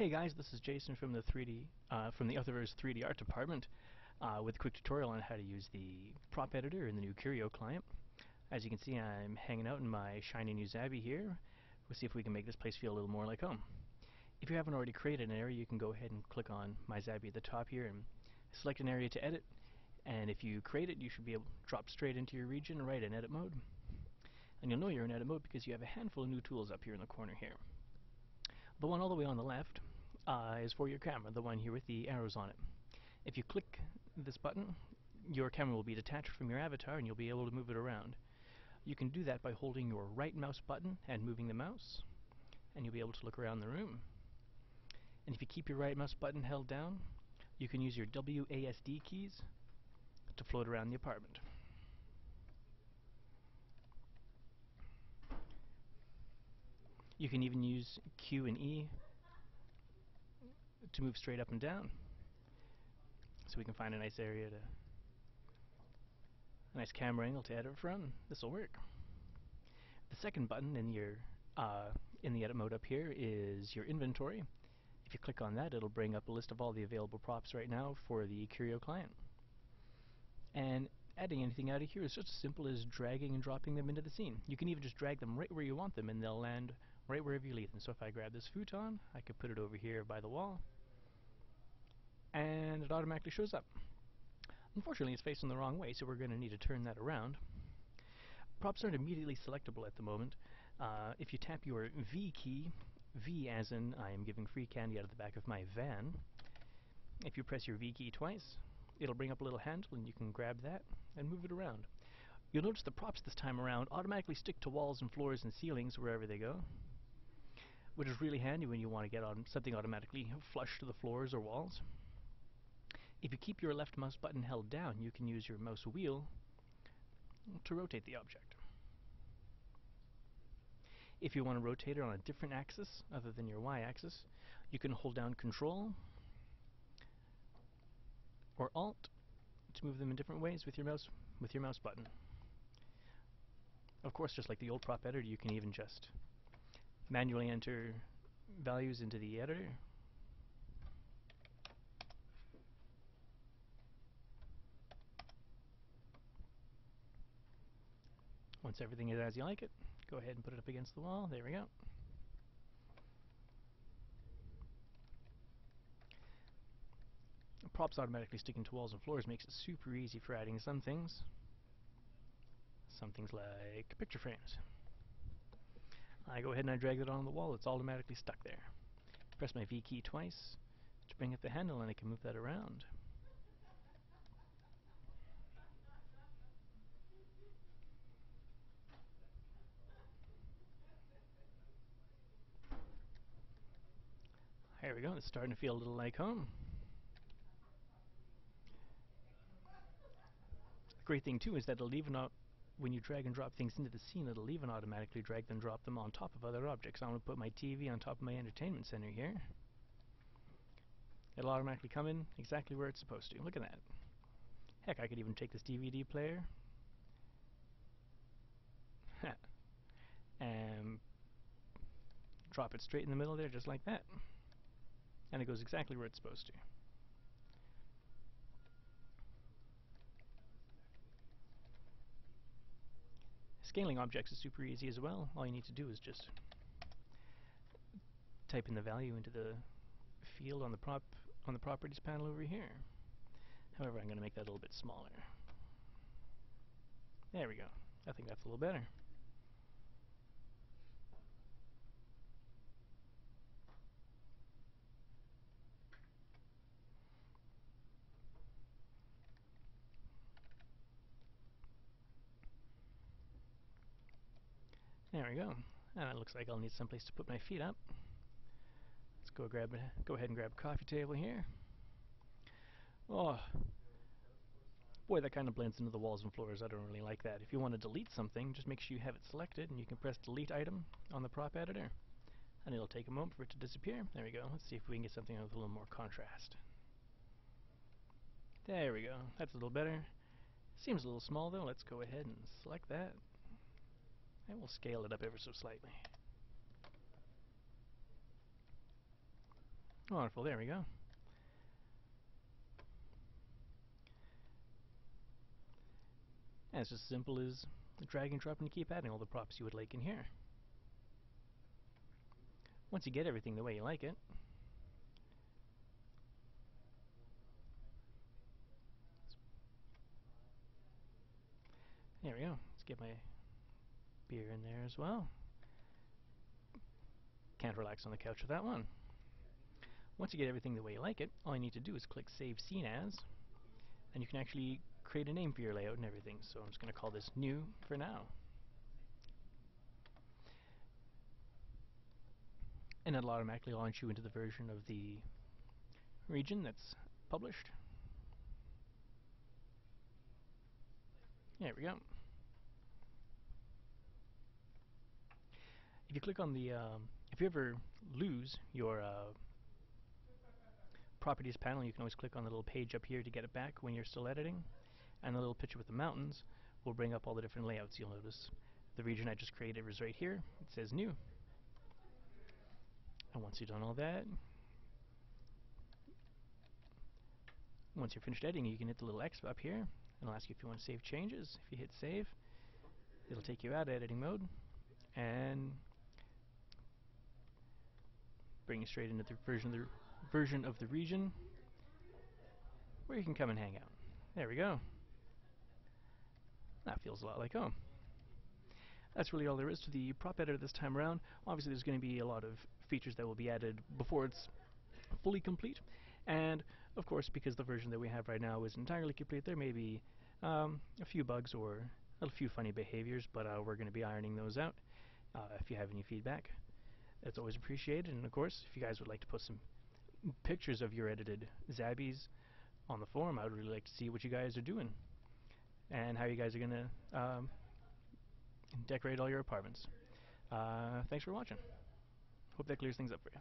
Hey guys, this is Jason from the Otherverse 3D art department with a quick tutorial on how to use the prop editor in the new Curio client. As you can see, I'm hanging out in my shiny new Zabby here. We'll see if we can make this place feel a little more like home. If you haven't already created an area, you can go ahead and click on my Zabby at the top here and select an area to edit. And if you create it, you should be able to drop straight into your region right in edit mode. And you'll know you're in edit mode because you have a handful of new tools up here in the corner here. The one all the way on the left is for your camera, the one here with the arrows on it. If you click this button, your camera will be detached from your avatar and you'll be able to move it around. You can do that by holding your right mouse button and moving the mouse, and you'll be able to look around the room. And if you keep your right mouse button held down, you can use your WASD keys to float around the apartment. You can even use Q and E to move straight up and down, so we can find a nice area a nice camera angle to edit from. This will work. The second button in the edit mode up here is your inventory. If you click on that, it'll bring up a list of all the available props right now for the Curio client. And adding anything out of here is just as simple as dragging and dropping them into the scene. You can even just drag them right where you want them and they'll land right wherever you leave them. So if I grab this futon, I could put it over here by the wall and it automatically shows up. Unfortunately, it's facing the wrong way, so we're going to need to turn that around. Props aren't immediately selectable at the moment. If you tap your V key, V as in I am giving free candy out of the back of my van, if you press your V key twice, it'll bring up a little handle and you can grab that and move it around. You'll notice the props this time around automatically stick to walls and floors and ceilings wherever they go, which is really handy when you want to get something automatically flush to the floors or walls. If you keep your left mouse button held down, you can use your mouse wheel to rotate the object. If you want to rotate it on a different axis other than your y-axis, you can hold down Control or Alt to move them in different ways with your mouse button. Of course, just like the old prop editor, you can even just manually enter values into the editor. Once everything is as you like it, go ahead and put it up against the wall. There we go. Props automatically sticking to walls and floors makes it super easy for adding some things. Some things like picture frames. I go ahead and I drag it on the wall, it's automatically stuck there. Press my V key twice to bring up the handle and I can move that around. Here we go, it's starting to feel a little like home. The great thing too is that it'll even when you drag and drop things into the scene, it'll even automatically drag and drop them on top of other objects. I'm going to put my TV on top of my entertainment center here. It'll automatically come in exactly where it's supposed to. Look at that. Heck, I could even take this DVD player and drop it straight in the middle there, just like that. And it goes exactly where it's supposed to. Scaling objects is super easy as well. All you need to do is just type in the value into the field on the properties panel over here. However, I'm going to make that a little bit smaller. There we go. I think that's a little better. There we go. And it looks like I'll need someplace to put my feet up. Let's go ahead and grab a coffee table here. Oh, boy, that kind of blends into the walls and floors. I don't really like that. If you want to delete something, just make sure you have it selected, and you can press Delete Item on the prop editor. And it'll take a moment for it to disappear. There we go. Let's see if we can get something with a little more contrast. There we go. That's a little better. Seems a little small, though. Let's go ahead and select that. And we'll scale it up ever so slightly. Wonderful, there we go. And it's just as simple as drag and drop and keep adding all the props you would like in here. Once you get everything the way you like it, there we go. Let's get my beer in there as well. Can't relax on the couch with that one. Once you get everything the way you like it, all you need to do is click Save Scene As, and you can actually create a name for your layout and everything. So I'm just going to call this New for now. And it'll automatically launch you into the version of the region that's published. There we go. If you click on the, if you ever lose your properties panel, you can always click on the little page up here to get it back when you're still editing. And the little picture with the mountains will bring up all the different layouts. You'll notice the region I just created was right here. It says New. And once you've done all that, once you're finished editing, you can hit the little X up here, and it'll ask you if you want to save changes. If you hit save, it'll take you out of editing mode and bring you straight into the version of the region where you can come and hang out. There we go. That feels a lot like home. That's really all there is to the prop editor this time around. Obviously there's going to be a lot of features that will be added before it's fully complete, and of course because the version that we have right now is entirely complete, there may be a few bugs or a few funny behaviors, but we're going to be ironing those out. If you have any feedback, that's always appreciated, and of course if you guys would like to put some pictures of your edited Zabbies on the forum, I would really like to see what you guys are doing and how you guys are going to decorate all your apartments. Thanks for watching. Hope that clears things up for you.